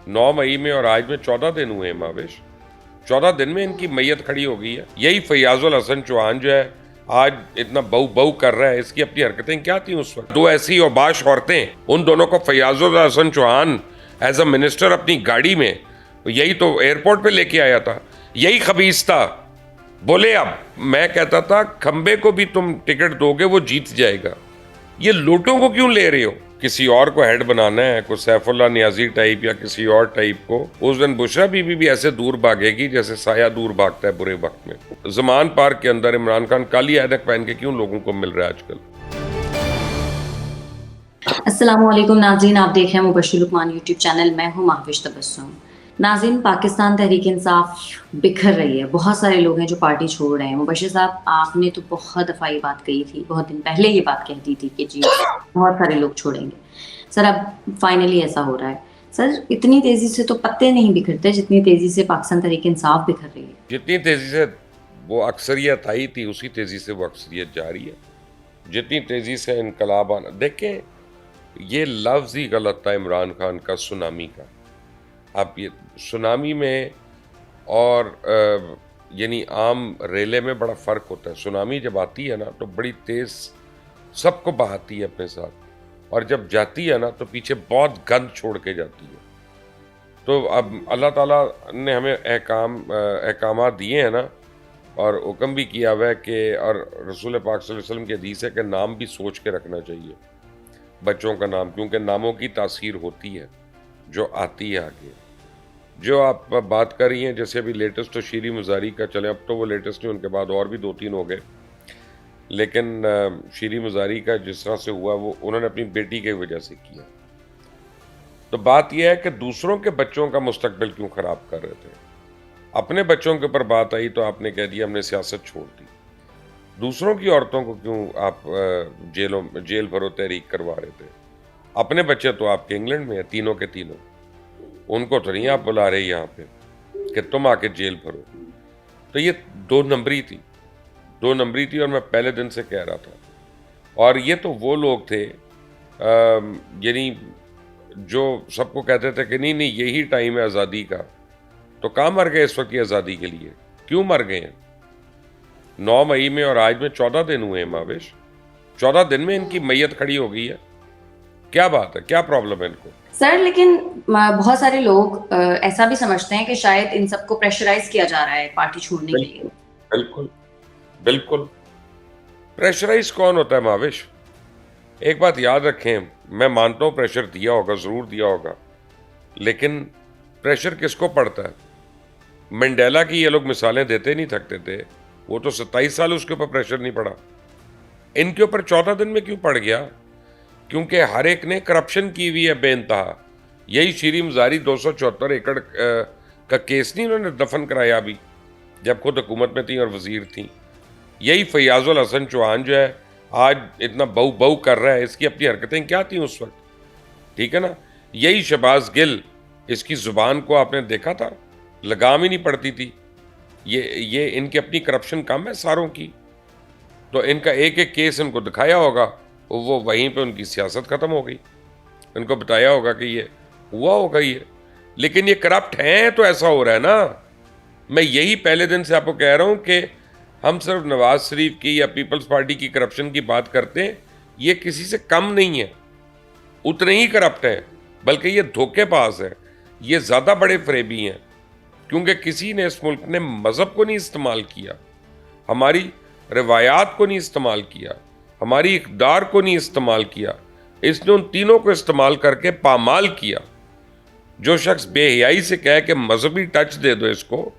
9 मई में और आज में 14 दिन हुए हैं मावेश। 14 दिन में इनकी मैयत खड़ी हो गई है। यही फैयाजुल हसन चौहान जो है आज इतना बहु बहु कर रहा है, इसकी अपनी हरकतें क्या थी उस वक्त। दो ऐसी औबाश औरतें, उन दोनों को Fayyazul Hassan Chauhan as a minister अपनी गाड़ी में यही तो एयरपोर्ट पे लेके आया था। यही खबीस था। बोले अब मैं कहता था खंबे को भी तुम टिकट दोगे वो जीत जाएगा। ये लोटों को क्यों ले रहे हो? किसी और को हेड बनाना है, कोई सैफुल्ला नियाजी टाइप या किसी और टाइप को। उस दिन बुशरा बीबी भी ऐसे दूर भागेगी जैसे साया दूर भागता है बुरे वक्त में। जमान पार्क के अंदर इमरान खान काली ऐनक पहन के क्यों लोगों को मिल रहा है आजकल? अस्सलाम वालेकुम नाज़रीन, आप देख रहे हैं मुबश्शिर लुकमान यूट्यूब चैनल। मैं हूं महविश तबस्सुम। नाज़रीन, पाकिस्तान तहरीक इंसाफ बिखर रही है। बहुत सारे लोग हैं जो पार्टी छोड़ रहे हैं। मुबश्शिर साहब, आपने तो बहुत दफ़ा ये बात कही थी, बहुत दिन पहले ये बात कह दी थी कि जी बहुत सारे लोग छोड़ेंगे। सर, अब फाइनली ऐसा हो रहा है। सर, इतनी तेज़ी से तो पत्ते नहीं बिखरते जितनी तेज़ी से पाकिस्तान तहरीक इंसाफ बिखर रही है। जितनी तेजी से वो अक्सरियत आई थी उसी तेजी से वो अक्सरियत जारी है। जितनी तेजी से इनकलाब आना, देखें ये लफ्ज़ ही गलत था इमरान खान का, सुनामी का। आप ये सुनामी में और यानी आम रेले में बड़ा फ़र्क होता है। सुनामी जब आती है ना तो बड़ी तेज़ सबको बहाती है अपने साथ, और जब जाती है ना तो पीछे बहुत गंद छोड़ के जाती है। तो अब अल्लाह ताला ने हमें अहकामात दिए हैं ना, और हुक्म भी किया हुआ है कि, और रसूल पाक सल्लल्लाहु अलैहि वसल्लम की हदीस है कि नाम भी सोच के रखना चाहिए बच्चों का नाम, क्योंकि नामों की तासीर होती है जो आती है आगे। जो आप बात कर रही हैं, जैसे अभी लेटेस्ट तो शीरी मुजारी का चले, अब तो वो लेटेस्ट नहीं, उनके बाद और भी 2-3 हो गए, लेकिन शीरी मुजारी का जिस तरह से हुआ वो उन्होंने अपनी बेटी की वजह से किया। तो बात यह है कि दूसरों के बच्चों का मुस्तकबिल क्यों ख़राब कर रहे थे। अपने बच्चों के ऊपर बात आई तो आपने कह दिया हमने सियासत छोड़ दी। दूसरों की औरतों को क्यों आप जेल भरो तहरीक करवा रहे थे? अपने बच्चे तो आपके इंग्लैंड में है, तीनों के तीनों, उनको तो नहीं आप बुला रहे यहाँ पे कि तुम आके जेल भरो। तो ये 2 नंबरी थी, 2 नंबरी थी, और मैं पहले दिन से कह रहा था। और ये तो वो लोग थे यानी जो सबको कहते थे कि नहीं नहीं यही टाइम है आज़ादी का। तो कहाँ मर गए इस वक्त की आज़ादी के लिए? क्यों मर गए हैं? 9 मई में और आज में 14 दिन हुए हैं मावेश। 14 दिन में इनकी मैयत खड़ी हो गई है। क्या बात है, क्या प्रॉब्लम है इनको? सर, लेकिन बहुत सारे लोग ऐसा भी समझते हैं कि शायद इन सबको प्रेशराइज किया जा रहा है पार्टी छोड़ने के लिए। बिल्कुल बिल्कुल। प्रेशराइज कौन होता है माविश? एक बात याद रखें, मैं मानता हूँ प्रेशर दिया होगा, ज़रूर दिया होगा, लेकिन प्रेशर किसको पड़ता है? मंडेला की ये लोग मिसालें देते नहीं थकते थे, वो तो 27 साल उसके ऊपर प्रेशर नहीं पड़ा। इनके ऊपर 14 दिन में क्यों पड़ गया? क्योंकि हर एक ने करप्शन की हुई है बेइंतहा। यही शीरी मुजारी 274 एकड़ का केस नहीं उन्होंने दफन कराया अभी, जब खुद हुकूमत में थी और वजीर थी। यही फैयाजुल हसन चौहान जो है आज इतना बहु बहु कर रहा है, इसकी अपनी हरकतें क्या थी उस वक्त? ठीक है ना। यही शहबाज गिल, इसकी ज़ुबान को आपने देखा था, लगाम ही नहीं पड़ती थी। ये इनकी अपनी करप्शन कम है सारों की। तो इनका एक एक केस इनको दिखाया होगा, वो वहीं पे उनकी सियासत ख़त्म हो गई। इनको बताया होगा कि ये हुआ होगा ये, लेकिन ये करप्ट हैं तो ऐसा हो रहा है ना। मैं यही पहले दिन से आपको कह रहा हूँ कि हम सिर्फ नवाज शरीफ की या पीपल्स पार्टी की करप्शन की बात करते हैं, ये किसी से कम नहीं है, उतने ही करप्ट है, बल्कि ये धोखेबाज है, ये ज़्यादा बड़े फरेबी हैं। क्योंकि किसी ने इस मुल्क ने मज़हब को नहीं इस्तेमाल किया, हमारी रिवायात को नहीं इस्तेमाल किया, हमारी इक़दार को नहीं इस्तेमाल किया, इसने उन तीनों को इस्तेमाल करके पामाल किया। जो शख्स बेहयाई से कहे कि मजहबी टच दे दो इसको,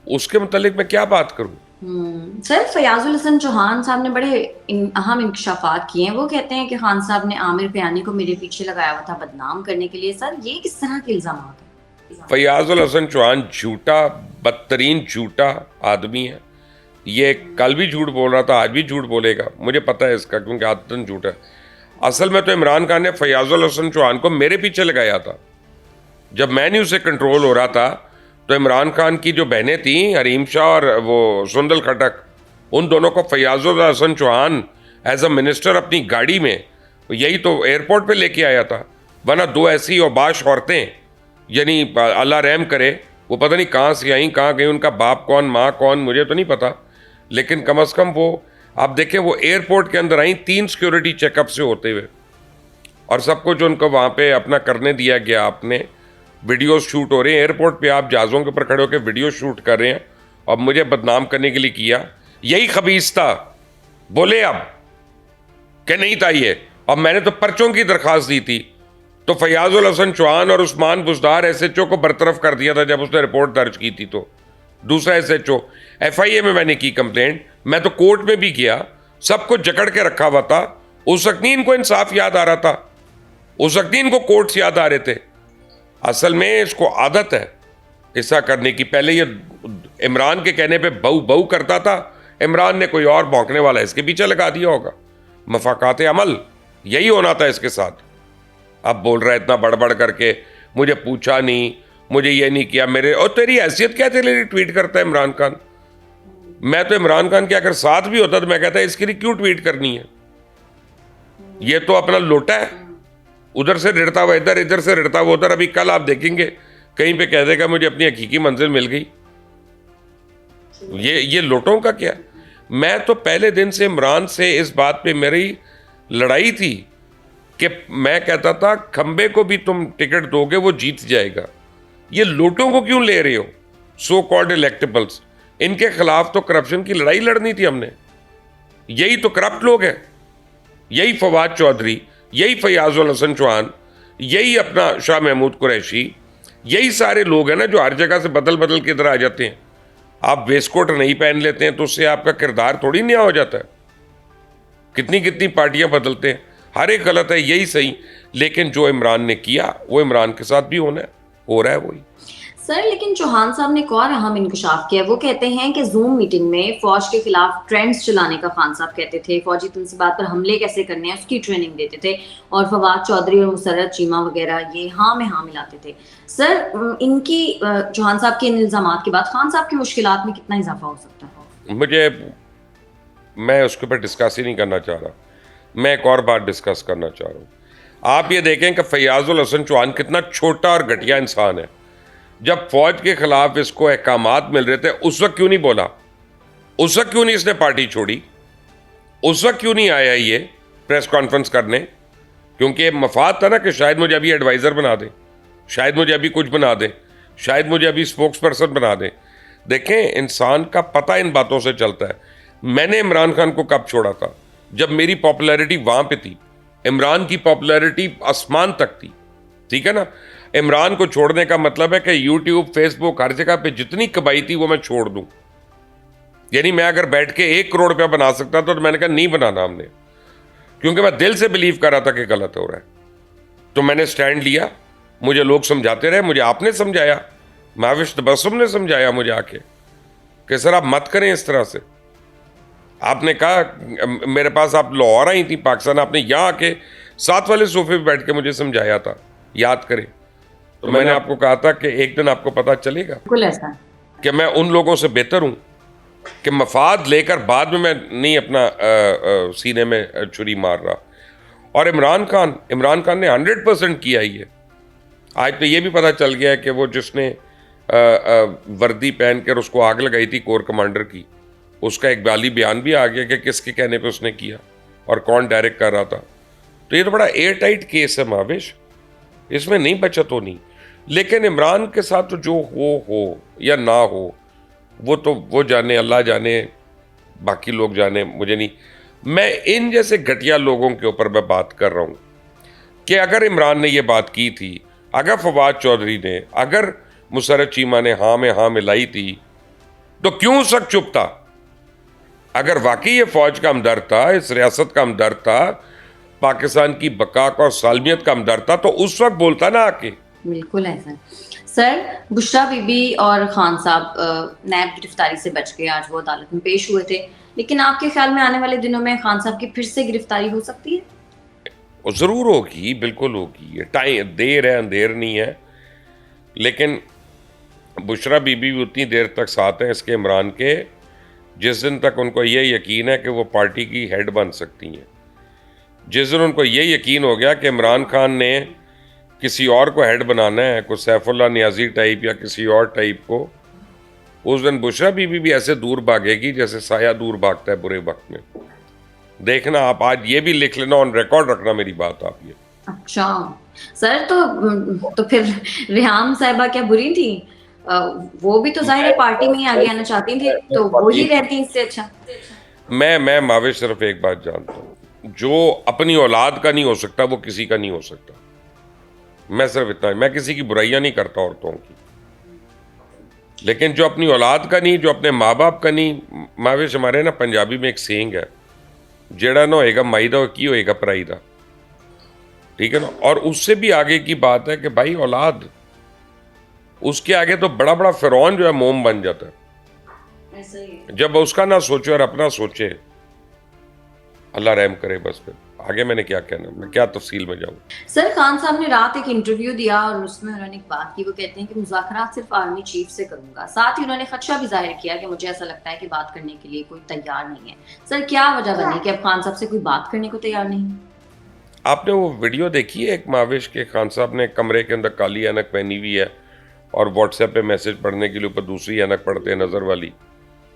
उसके मुतालिक मैं क्या बात करूं? सर, फयाजुल हसन चौहान साहब ने बड़े अहम इंकशाफात किए हैं। वो कहते हैं कि खान साहब ने आमिर पियानी को मेरे पीछे लगाया हुआ था बदनाम करने के लिए। सर, ये किस तरह के इल्जाम हैं? फयाजुल हसन चौहान झूठा, बदतरीन झूठा आदमी है। ये कल भी झूठ बोल रहा था, आज भी झूठ बोलेगा, मुझे पता है इसका, क्योंकि आदतन झूठ है। असल में तो इमरान खान ने फयाजुल हसन चौहान को मेरे पीछे लगाया था। जब मैं नहीं उसे कंट्रोल हो रहा था तो इमरान खान की जो बहनें थीं, हरीम शाह और वो सुंदल खटक, उन दोनों को Fayazul Hasan Chauhan as a minister अपनी गाड़ी में यही तो एयरपोर्ट पे लेके आया था। वरना 2 ऐसी औबाश औरतें, यानी अल्लाह रहम करे, वो पता नहीं कहाँ से आई, कहाँ गई, उनका बाप कौन, माँ कौन, मुझे तो नहीं पता, लेकिन कम से कम वो, आप देखें, वो एयरपोर्ट के अंदर आई 3 सिक्योरिटी चेकअप से होते हुए, और सब कुछ उनको वहाँ पे अपना करने दिया गया। आपने वीडियो शूट हो रहे हैं एयरपोर्ट पे, आप जहाज़ों के ऊपर खड़े होकर वीडियो शूट कर रहे हैं, और मुझे बदनाम करने के लिए किया। यही खबीस था, बोले अब कि नहीं था ये, और मैंने तो पर्चों की दरख्वास्त दी थी, तो फयाजुल हसन चौहान और उस्मान बुजदार एसएचओ को बरतरफ कर दिया था जब उसने रिपोर्ट दर्ज की थी। तो दूसरा एसएचओ एफआईए में मैंने की कंप्लेंट, मैं तो कोर्ट में भी गया, सब कुछ जकड़ के रखा हुआ था। उस वक्त नहीं इनको इंसाफ याद आ रहा था, उस वक्त नहीं इनको कोर्ट्स याद आ रहे थे। असल में इसको आदत है ऐसा करने की। पहले ये इमरान के कहने पे बहू बहू करता था, इमरान ने कोई और भौंकने वाला इसके पीछे लगा दिया होगा। मफाकात अमल यही होना था इसके साथ। अब बोल रहा है इतना बड़बड़ करके, मुझे पूछा नहीं, मुझे ये नहीं किया, मेरे, और तेरी हैसियत क्या, तेरे ट्वीट करता है इमरान खान। मैं तो इमरान खान के अगर साथ भी होता तो मैं कहता इसके लिए क्यों ट्वीट करनी है, ये तो अपना लोटा है, उधर से रिड़ता हुआ इधर, इधर से रिड़ता हुआ उधर। अभी कल आप देखेंगे कहीं पे कह देगा मुझे अपनी हकीकी मंजिल मिल गई। ये लोटों का क्या। मैं तो पहले दिन से इमरान से इस बात पे मेरी लड़ाई थी कि मैं कहता था खंबे को भी तुम टिकट दोगे वो जीत जाएगा, ये लोटों को क्यों ले रहे हो, सो कॉल्ड इलेक्टेबल्स। इनके खिलाफ तो करप्शन की लड़ाई लड़नी थी हमने। यही तो करप्ट लोग हैं, यही फवाद चौधरी, यही फयाजुल हसन चौहान, यही अपना शाह महमूद कुरैशी, यही सारे लोग हैं ना जो हर जगह से बदल बदल के इधर आ जाते हैं। आप वेस्टकोट नहीं पहन लेते हैं तो उससे आपका किरदार थोड़ी नया हो जाता है। कितनी कितनी पार्टियां बदलते हैं, हर एक गलत है, यही सही। लेकिन जो इमरान ने किया वो इमरान के साथ भी होना है, हो रहा है वही। सर लेकिन चौहान साहब ने एक और अहम इंकशाफ किया। वो कहते हैं कि जूम मीटिंग में फौज के खिलाफ ट्रेंड्स चलाने का खान साहब कहते थे, फौजी तनसीबात पर हमले कैसे करने हैं उसकी ट्रेनिंग देते थे, और फवाद चौधरी और मुसर्रत चीमा वगैरह ये हाँ में हाँ मिलाते थे। सर इनकी चौहान साहब के इन इल्जामात के बाद खान साहब की मुश्किलात में कितना इजाफा हो सकता है? मैं उसके ऊपर डिस्कस ही नहीं करना चाह रहा, मैं एक और बात डिस्कस करना चाह रहा हूँ। आप ये देखें कि फयाजुल हसन चौहान कितना छोटा और घटिया इंसान है। जब फौज के खिलाफ इसको अहकामात मिल रहे थे उस वक्त क्यों नहीं बोला, उस वक्त क्यों नहीं इसने पार्टी छोड़ी, उस वक्त क्यों नहीं आया ये प्रेस कॉन्फ्रेंस करने? क्योंकि मफाद था ना कि शायद मुझे अभी एडवाइज़र बना दें, शायद मुझे अभी कुछ बना दें, शायद मुझे अभी स्पोक्स पर्सन बना दें। देखें, इंसान का पता इन बातों से चलता है। मैंने इमरान खान को कब छोड़ा था? जब मेरी पॉपुलैरिटी वहाँ पे थी, इमरान की पॉपुलैरिटी आसमान तक थी, ठीक है ना। इमरान को छोड़ने का मतलब है कि यूट्यूब, फेसबुक, हर जगह पे जितनी कमाई थी वो मैं छोड़ दूं। यानी मैं अगर बैठ के 1 करोड़ रुपया बना सकता था तो मैंने कहा नहीं बनाना हमने, क्योंकि मैं दिल से बिलीव कर रहा था कि गलत हो रहा है। तो मैंने स्टैंड लिया, मुझे लोग समझाते रहे, मुझे आपने समझाया, महविश तबस्सुम ने समझाया मुझे आके कि सर आप मत करें इस तरह से। आपने कहा, मेरे पास आप लाहौर आई थी पाकिस्तान, आपने यहाँ आके साथ वाले सोफे पे बैठ के मुझे समझाया था, याद करें। तो मैंने आपको कहा था कि एक दिन आपको पता चलेगा कि मैं उन लोगों से बेहतर हूँ कि मफाद लेकर बाद में मैं नहीं अपना सीने में छुरी मार रहा। और इमरान खान ने 100% किया ये। आज तो ये भी पता चल गया है कि वो जिसने वर्दी पहन कर उसको आग लगाई थी कोर कमांडर की, उसका एक गाली बयान भी आ गया कि किसके कहने पे उसने किया और कौन डायरेक्ट कर रहा था। तो ये तो बड़ा एयर टाइट केस है महविश, इसमें नहीं बचत होनी। लेकिन इमरान के साथ तो जो हो या ना हो वो तो वो जाने, अल्लाह जाने, बाकी लोग जाने, मुझे नहीं। मैं इन जैसे घटिया लोगों के ऊपर मैं बात कर रहा हूँ कि अगर इमरान ने ये बात की थी, अगर फवाद चौधरी ने, अगर मुसर्रत चीमा ने हाँ में हाँ मिलाई थी, तो क्यों उस वक्त चुप था? अगर वाकई ये फौज का हमदर्द था, इस रियासत का हमदर्द था, पाकिस्तान की बका का और सालमियत का हमदर्द था, तो उस वक्त बोलता ना आके। बिल्कुल ऐसा। सर बुशरा बीबी और खान साहब नैब गिरफ्तारी से बच गए, आज वो अदालत में पेश हुए थे, लेकिन आपके ख्याल में आने वाले दिनों में खान साहब की फिर से गिरफ्तारी हो सकती है? वो ज़रूर होगी, बिल्कुल होगी। ये टाइम, देर है अंधेर नहीं है। लेकिन बुशरा बीबी भी उतनी देर तक साथ हैं इसके इमरान के जिस दिन तक उनको ये यकीन है कि वो पार्टी की हेड बन सकती हैं। जिस दिन उनको ये यकीन हो गया कि इमरान खान ने किसी और को हेड बनाना है, कोई सैफुल्ला नियाजी टाइप या किसी और टाइप को, उस दिन बुशरा बीबी भी ऐसे दूर भागेगी जैसे साया दूर भागता है बुरे वक्त में। देखना आप, आज ये भी लिख लेना, ऑन रिकॉर्ड रखना मेरी बात आप ये। अच्छा सर, तो फिर रिहाम साहिबा क्या बुरी थी? वो भी तो जाहिर है पार्टी में ही आगे आना चाहती थी, तो वो ही रहती इससे अच्छा। मैं माविश सिर्फ एक बात जानता हूँ, जो अपनी औलाद का नहीं हो सकता वो किसी का नहीं हो सकता। मैं सिर्फ इतना, मैं किसी की बुराइयां नहीं करता औरतों की, लेकिन जो अपनी औलाद का नहीं, जो अपने माँ बाप का नहीं, माविश हमारे ना पंजाबी में एक सेइंग है, जेड़ा ना होएगा माई दा की होएगा पराई दा, ठीक है ना। और उससे भी आगे की बात है कि भाई औलाद, उसके आगे तो बड़ा बड़ा फिरौन जो है मोम बन जाता है। ऐसा ही है। जब उसका ना सोचे और अपना सोचे, अल्लाह रहम करे। बस फिर आगे मैंने क्या कहना, मैं क्या तफसील में जाऊँ। सर खान साहब ने रात एक इंटरव्यू दिया और उसमें उन्होंने एक बात की, वो कहते हैं कि मुज़ाकरात सिर्फ आर्मी चीफ से करूंगा। साथ ही उन्होंने खदशा भी जाहिर किया कि मुझे ऐसा लगता है कि बात करने के लिए कोई तैयार नहीं है। सर क्या वजह बनी कि अब खान साहब से कोई बात करने को तैयार नहीं? आपने वो वीडियो देखी है एक माविश के खान साहब ने कमरे के अंदर काली ऐनक पहनी हुई है और व्हाट्सएप पे मैसेज पढ़ने के लिए ऊपर दूसरी ऐनक पढ़ते हैं नजर वाली,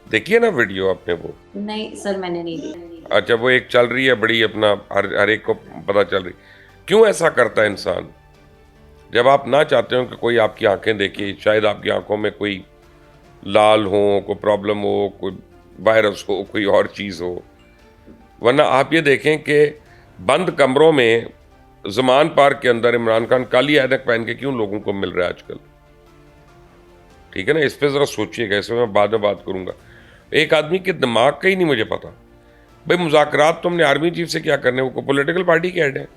देखिए ना वीडियो आपने वो? नहीं सर मैंने नहीं देखी। अच्छा, वो एक चल रही है बड़ी, अपना हर एक को पता चल रही। क्यों ऐसा करता है इंसान? जब आप ना चाहते हो कि कोई आपकी आंखें देखे, शायद आपकी आंखों में कोई लाल हो, कोई प्रॉब्लम हो, कोई वायरस हो, कोई और चीज़ हो, वरना आप ये देखें कि बंद कमरों में ज़मान पार्क के अंदर इमरान खान काली ऐनक पहन के क्यों लोगों को मिल रहा है आजकल? ठीक है ना, इस पर ज़रा सोचिएगा, इसमें मैं बाद में बात करूंगा। एक आदमी के दिमाग का ही नहीं मुझे पता। भाई मुज़ाकरात तुमने आर्मी चीफ से क्या करने? वो पॉलिटिकल पार्टी के हेड है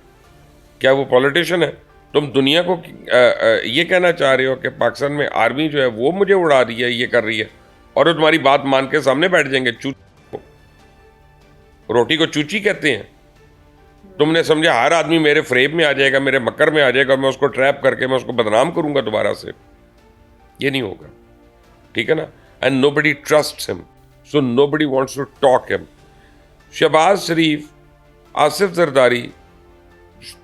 क्या? वो पॉलिटिशियन है? तुम दुनिया को ये कहना चाह रहे हो कि पाकिस्तान में आर्मी जो है वो मुझे उड़ा रही है, ये कर रही है, और वो तुम्हारी बात मान के सामने बैठ जाएंगे? रोटी को चूची कहते हैं। तुमने समझा हर आदमी मेरे फ्रेम में आ जाएगा, मेरे मक्कर में आ जाएगा, मैं उसको ट्रैप करके मैं उसको बदनाम करूंगा दोबारा से? ये नहीं होगा, ठीक है ना। And nobody trusts him, so nobody wants to talk him. Shehbaz Sharif, Asif Zardari,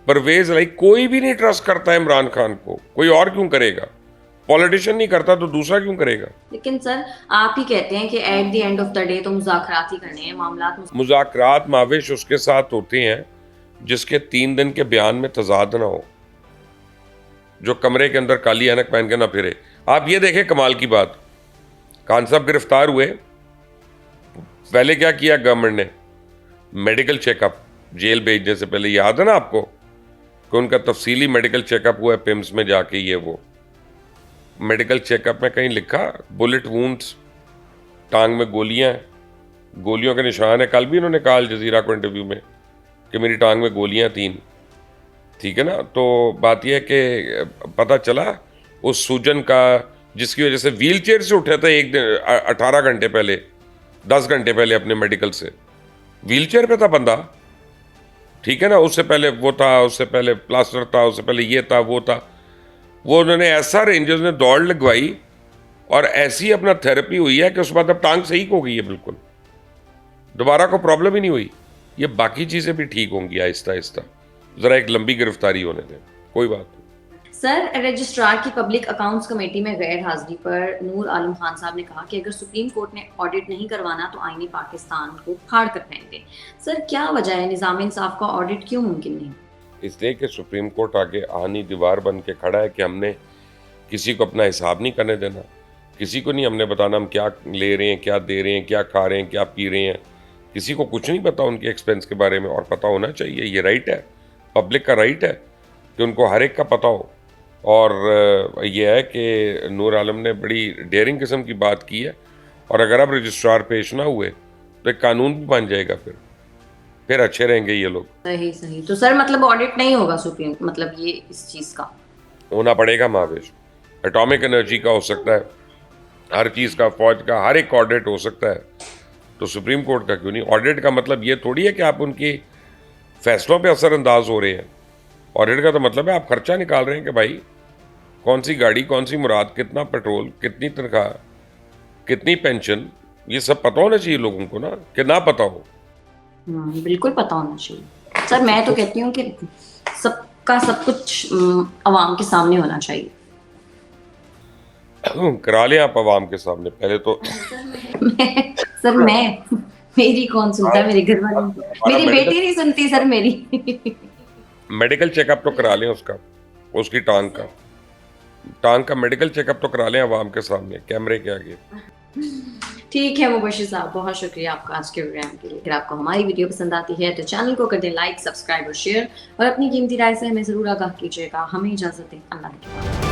Pervez Elahi, कोई भी नहीं ट्रस्ट करता इमरान खान को। कोई और क्यों करेगा? पॉलिटिशियन नहीं करता तो दूसरा क्यों करेगा? लेकिन सर आप ही कहते हैं कि at the end of the day तो मुज़ाकरात ही करने हैं, मामलात मुज़ाकरात माविश उसके साथ होते हैं जिसके 3 दिन के बयान में तजाद ना हो, जो कमरे के अंदर काली ऐनक पहन के ना फिरे। आप ये देखें कमाल की बात, खान साहब गिरफ्तार हुए, पहले क्या किया गवर्नमेंट ने? मेडिकल चेकअप, जेल भेजने से पहले, याद है ना आपको कि उनका तफसीली मेडिकल चेकअप हुआ है पिम्स में जाके। ये वो मेडिकल चेकअप में कहीं लिखा बुलेट वूंड्स, टांग में गोलियां, गोलियों के निशान है। कल भी उन्होंने कहा अल जजीरा को इंटरव्यू में कि मेरी टांग में गोलियां 3, ठीक है ना। तो बात यह है कि पता चला उस सूजन का, जिसकी वजह से व्हील चेयर से उठा था एक दिन 18 घंटे पहले, 10 घंटे पहले अपने मेडिकल से व्हील चेयर पे था बंदा, ठीक है ना। उससे पहले वो था, उससे पहले प्लास्टर था, उससे पहले ये था, वो था। वो उन्होंने ऐसा रेंजर्स ने दौड़ लगवाई और ऐसी अपना थेरेपी हुई है कि उसके बाद अब टांग सही हो गई है, बिल्कुल दोबारा को प्रॉब्लम ही नहीं हुई। ये बाकी चीज़ें भी ठीक होंगी आहिस्ता आहिस्ता, ज़रा एक लंबी गिरफ्तारी होने दें, कोई बात नहीं। सर रजिस्ट्रार की पब्लिक अकाउंट्स कमेटी में गैर हाजिरी पर नूर आलम खान साहब ने कहा कि अगर सुप्रीम कोर्ट ने ऑडिट नहीं करवाना तो आईनी पाकिस्तान को फाड़ कर फेंक दे। सर क्या वजह है, निज़ाम इंसाफ का ऑडिट क्यों मुमकिन नहीं? इसलिए कि सुप्रीम कोर्ट आगे आनी दीवार बन के खड़ा है कि हमने किसी को अपना हिसाब नहीं करने देना, किसी को नहीं हमने बताना हम क्या ले रहे हैं, क्या दे रहे हैं, क्या खा रहे हैं, क्या पी रहे हैं। किसी को कुछ नहीं पता उनके एक्सपेंस के बारे में, और पता होना चाहिए, ये राइट है, पब्लिक का राइट है कि उनको हर एक का पता हो। और यह है कि नूर आलम ने बड़ी डेयरिंग किस्म की बात की है, और अगर अब रजिस्ट्रार पेश ना हुए तो एक कानून भी बन जाएगा, फिर अच्छे रहेंगे ये लोग। सही सही। तो सर मतलब ऑडिट नहीं होगा सुप्रीम, मतलब ये इस चीज़ का होना पड़ेगा महावेश। एटॉमिक एनर्जी का हो सकता है, हर चीज़ का, फौज का, हर एक ऑडिट हो सकता है, तो सुप्रीम कोर्ट का क्यों नहीं? ऑडिट का मतलब ये थोड़ी है कि आप उनकी फैसलों पे असरअंदाज हो रहे हैं। ऑडिट का तो मतलब है आप खर्चा निकाल रहे हैं कि भाई कौन सी गाड़ी, कौन सी मुराद, कितना पेट्रोल, कितनी तनख्वाह, कितनी पेंशन, ये सब पता होना चाहिए लोगों को ना, कि ना पता हो। बिल्कुल पता होना चाहिए। सर मैं तो कहती हूँ कि सब का सब कुछ अवाम के सामने होना चाहिए? करा लें आप आवाम के सामने पहले तो। सर मैं मेरी कौन सुनता है, मेरे घर वाले, हमारा मेरी बेटी नहीं सुनती सर मेरी। मेडिकल चेकअप तो करा लें उसका, उसकी टांग का मेडिकल चेकअप तो करा लें आवाम के सामने कैमरे के आगे। ठीक है मुबशिर साहब, बहुत शुक्रिया आपका आज के प्रोग्राम के लिए। अगर आपको हमारी वीडियो पसंद आती है तो चैनल को कर दें लाइक, सब्सक्राइब और शेयर, और अपनी कीमती राय से हमें ज़रूर आगाह कीजिएगा। हमें इजाज़त दें, अल्लाह के।